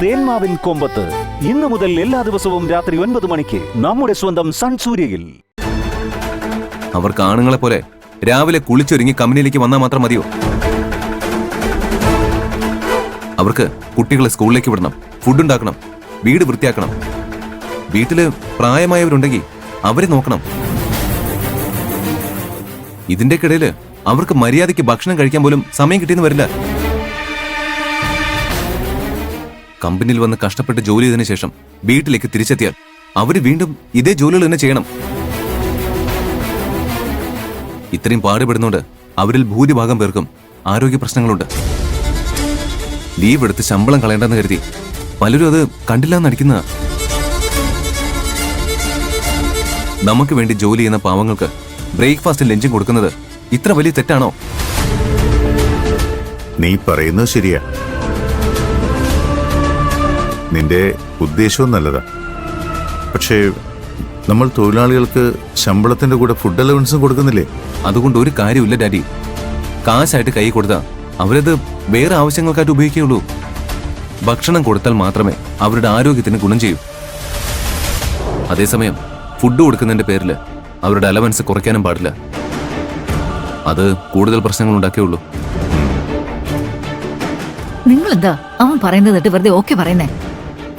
തേന്മാവിൻ കൊമ്പത്ത് ഇന്നു മുതൽ എല്ലാ ദിവസവും രാത്രി 9 മണിക്ക് നമ്മുടെ സ്വന്തം സൺ സൂര്യയിൽ. അവർക്ക് ആണുങ്ങളെ പോലെ രാവിലെ കുളിച്ചൊരുങ്ങി കമ്പനിയിലേക്ക് വന്നാൽ മാത്രം മതിയോ? അവർക്ക് കുട്ടികളെ സ്കൂളിലേക്ക് വിടണം, ഫുഡ് ഉണ്ടാക്കണം, വീട് വൃത്തിയാക്കണം, വീട്ടില് പ്രായമായവരുണ്ടെങ്കിൽ അവരെ നോക്കണം. ഇതിന്റെക്കിടയില് അവർക്ക് മര്യാദയ്ക്ക് ഭക്ഷണം കഴിക്കാൻ പോലും സമയം കിട്ടിയെന്ന് വരില്ല. കമ്പനിയിൽ വന്ന് കഷ്ടപ്പെട്ട് ജോലി ചെയ്തതിനു ശേഷം വീട്ടിലേക്ക് തിരിച്ചെത്തിയാൽ അവര് വീണ്ടും ഇതേ ജോലികൾ തന്നെ ചെയ്യണം. ഇത്രയും പാടുപെടുന്നോണ്ട് അവരിൽ ഭൂരിഭാഗം പേർക്കും ആരോഗ്യ പ്രശ്നങ്ങളുണ്ട്. ലീവ് എടുത്ത് ശമ്പളം കളയേണ്ടെന്ന് കരുതി പലരും അത് കണ്ടില്ലാന്ന് നടിക്കുന്ന. നമുക്ക് വേണ്ടി ജോലി ചെയ്യുന്ന പാവങ്ങൾക്ക് ബ്രേക്ക്ഫാസ്റ്റും ലഞ്ചും കൊടുക്കുന്നത് ഇത്ര വലിയ തെറ്റാണോ? നീ പറയുന്നത് ശരിയാ. നിന്റെ ഉദ്ദേശവും നല്ലതാ. പക്ഷേ നമ്മൾ തൊഴിലാളികൾക്ക് ശമ്പളത്തിന്റെ കൂടെ ഫുഡ് അലവൻസും കൊടുക്കുന്നില്ലേ? അതുകൊണ്ട് ഒരു കാര്യമില്ല ഡാഡി. കാശായിട്ട് കൈ കൊടുത്താൽ അവരത് വേറെ ആവശ്യങ്ങൾക്കായിട്ട് ഉപയോഗിക്കുകയുള്ളൂ. ഭക്ഷണം കൊടുത്താൽ മാത്രമേ അവരുടെ ആരോഗ്യത്തിന് ഗുണം ചെയ്യൂ. അതേസമയം ഫുഡ് കൊടുക്കുന്നതിന്റെ പേരിൽ അവരുടെ അലവൻസ് കുറയ്ക്കാനും പാടില്ല. അത് കൂടുതൽ പ്രശ്നങ്ങൾ ഉണ്ടാക്കിയുള്ളൂ. നിങ്ങളെന്താ അവൻ പറയുന്നത് വെറുതെ ഓക്കെ പറയുന്നേ?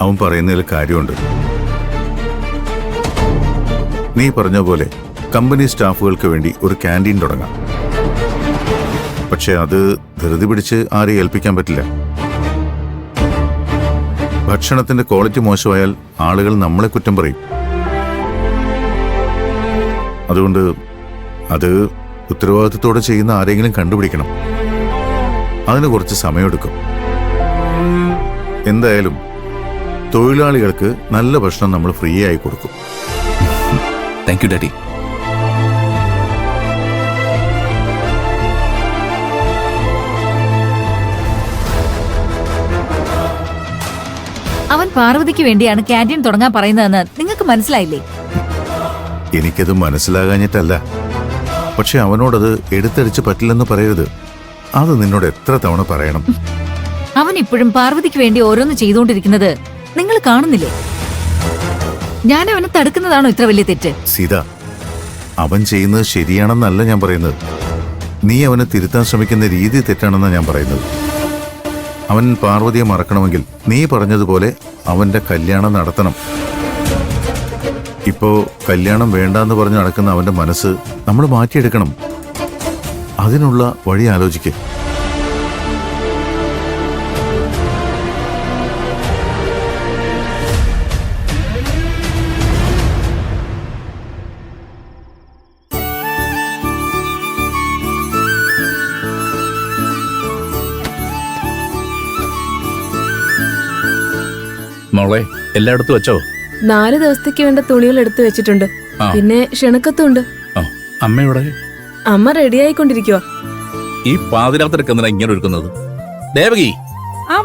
അവൻ പറയുന്നതിൽ കാര്യമുണ്ട്. നീ പറഞ്ഞ പോലെ കമ്പനി സ്റ്റാഫുകൾക്ക് വേണ്ടി ഒരു ക്യാൻറ്റീൻ തുടങ്ങാം. പക്ഷെ അത് ധൃതി പിടിച്ച് ആരെയും ഏൽപ്പിക്കാൻ പറ്റില്ല. ഭക്ഷണത്തിന്റെ ക്വാളിറ്റി മോശമായാൽ ആളുകൾ നമ്മളെ കുറ്റം പറയും. അതുകൊണ്ട് അത് ഉത്തരവാദിത്തത്തോടെ ചെയ്യുന്ന ആരെങ്കിലും കണ്ടുപിടിക്കണം. അതിന് കുറച്ച് സമയമെടുക്കും. എന്തായാലും തൊഴിലാളികൾക്ക് നല്ല ഭക്ഷണം നമ്മൾ ഫ്രീ ആയി കൊടുക്കും. Thank you daddy. അവൻ പാർവതിക്ക് വേണ്ടിയാണ് ക്യാൻറ്റീൻ തുടങ്ങാൻ പറയുന്നതെന്ന് നിങ്ങൾക്ക് മനസ്സിലായില്ലേ? എനിക്കത് മനസ്സിലാകാഞ്ഞിട്ടല്ല. പക്ഷെ അവനോടത് എടുത്തടിച്ച് പറ്റില്ലെന്ന് പറയരുത്. അത് നിന്നോട് എത്ര തവണ പറയണം? അവൻ ഇപ്പോഴും പാർവതിക്ക് വേണ്ടി ഓരോന്ന് ചെയ്തുകൊണ്ടിരിക്കുന്നത് നിങ്ങൾ കാണുന്നില്ലേ? ഞാൻ അവനെ തടുക്കുന്നതാണോ ഇത്ര വലിയ തെറ്റ്? സീത, അവൻ ചെയ്യുന്നത് ശരിയാണെന്നല്ല ഞാൻ പറയുന്നത്. നീ അവനെ തിരുത്താൻ ശ്രമിക്കുന്ന രീതി തെറ്റാണെന്നാണ് ഞാൻ പറയുന്നത്. അവൻ പാർവതിയെ മറക്കണമെങ്കിൽ നീ പറഞ്ഞതുപോലെ അവന്റെ കല്യാണം നടത്തണം. ഇപ്പോ കല്യാണം വേണ്ടാന്ന് പറഞ്ഞ് നടക്കുന്ന അവന്റെ മനസ്സ് നമ്മൾ മാറ്റിയെടുക്കണം. അതിനുള്ള വഴി ആലോചിക്കേ. മോളെ എല്ലായിടത്തും വെച്ചോ? 4 ദിവസത്തേക്ക് വേണ്ട തുണികൾ എടുത്തു വെച്ചിട്ടുണ്ട്. പിന്നെ ക്ഷണക്കത്തുണ്ട്. അമ്മയുടെ അമ്മ റെഡി ആയിക്കൊണ്ടിരിക്കുക. ഈ പാതിരാത്രിക്ക് എന്തിനാ ഇങ്ങനെ ഒരുക്കുന്നത്? ദേവകി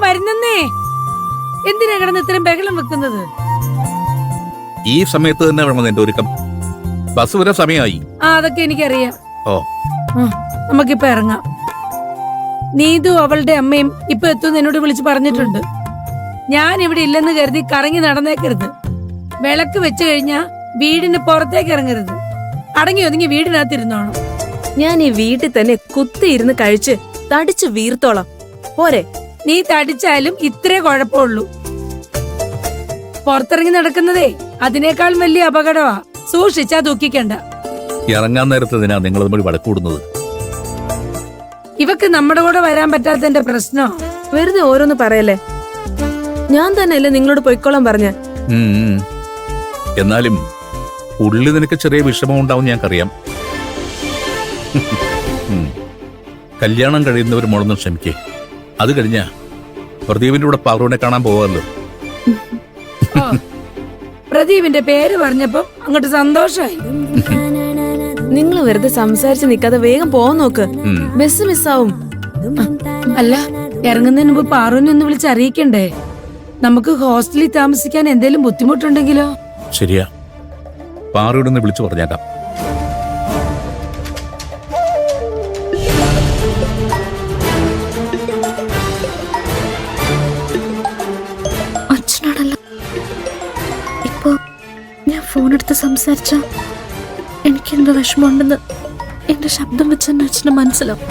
വരുന്നേ. എന്തിനാ കിടന്ന് ഇത്രയും ബഹളം വെക്കുന്നത്? ഈ സമയത്ത് തന്നെ വേണം എന്റെ ഒരുക്കം. ബസ് വരെ സമയമായി. അതൊക്കെ എനിക്കറിയാം. ഓ, നമുക്കിപ്പോ ഇറങ്ങാം. നീതു അവളുടെ അമ്മയും ഇപ്പൊ എത്തുമെന്ന് എന്നോട് വിളിച്ച് പറഞ്ഞിട്ടുണ്ട്. ഞാൻ ഇവിടെ ഇല്ലെന്ന് കരുതി കറങ്ങി നടന്നേക്കരുത്. വിളക്ക് വെച്ച് കഴിഞ്ഞാ വീടിന് പുറത്തേക്ക് ഇറങ്ങരുത്. അടങ്ങി ഒതുങ്ങി വീടിനകത്തിരുന്നോണം. ഞാൻ ഈ വീട്ടിൽ തന്നെ കുത്തിയിരുന്ന് കഴിച്ച് തടിച്ചു വീർത്തോളാം. പോരെ? നീ തടിച്ചാലും ഇത്രേ കുഴപ്പമുള്ളൂ. പുറത്തിറങ്ങി നടക്കുന്നതേ അതിനേക്കാൾ വലിയ അപകടമാ. സൂക്ഷിച്ചാ ദുഃഖിക്കണ്ട. ഇറങ്ങാൻ നേരത്തെ നിങ്ങൾ തമ്മിൽ വഴക്കൂടുന്നത്? ഇവക്ക് നമ്മുടെ കൂടെ വരാൻ പറ്റാത്തതിന്റെ പ്രശ്നോ? വെറുതെ ഓരോന്ന് പറയല്ലേ. ഞാൻ തന്നെയല്ലേ നിങ്ങളോട് പൊയ്ക്കോളാൻ പറഞ്ഞ. എന്നാലും ഉള്ളിൽ നിനക്ക് ചെറിയ വിഷമം ഉണ്ടാവും ഞങ്ങൾക്കറിയാം. കല്യാണം കഴിയുന്നവർ മുളന്ന് ക്ഷമിക്കേ. അത് കഴിഞ്ഞ പ്രദീപിന്റെ കൂടെ പാറുവിനെ കാണാൻ പോവാമല്ലോ. പ്രദീപിന്റെ പേര് പറഞ്ഞപ്പോ അങ്ങോട്ട് സന്തോഷായി. നിങ്ങൾ വെറുതെ സംസാരിച്ച് നിൽക്കാതെ വേഗം പോവാൻ നോക്ക്. ബസ് മിസ്സാവും. അല്ല, ഇറങ്ങുന്നതിന് മുമ്പ് പാറുവിനെ ഒന്ന് വിളിച്ച് അറിയിക്കണ്ടേ? നമുക്ക് ഹോസ്റ്റലിൽ താമസിക്കാൻ എന്തേലും ബുദ്ധിമുട്ടുണ്ടെങ്കിലോ? ശരിയാ, പാറുവിടെ നിന്ന് വിളിച്ചു പറഞ്ഞേക്കാം. ഫോൺ എടുത്ത് സംസാരിച്ച എനിക്കെന്തോ വിഷമമുണ്ടെന്ന് എന്റെ ശബ്ദം വെച്ച് തന്നെ അച്ഛന് മനസ്സിലാവും.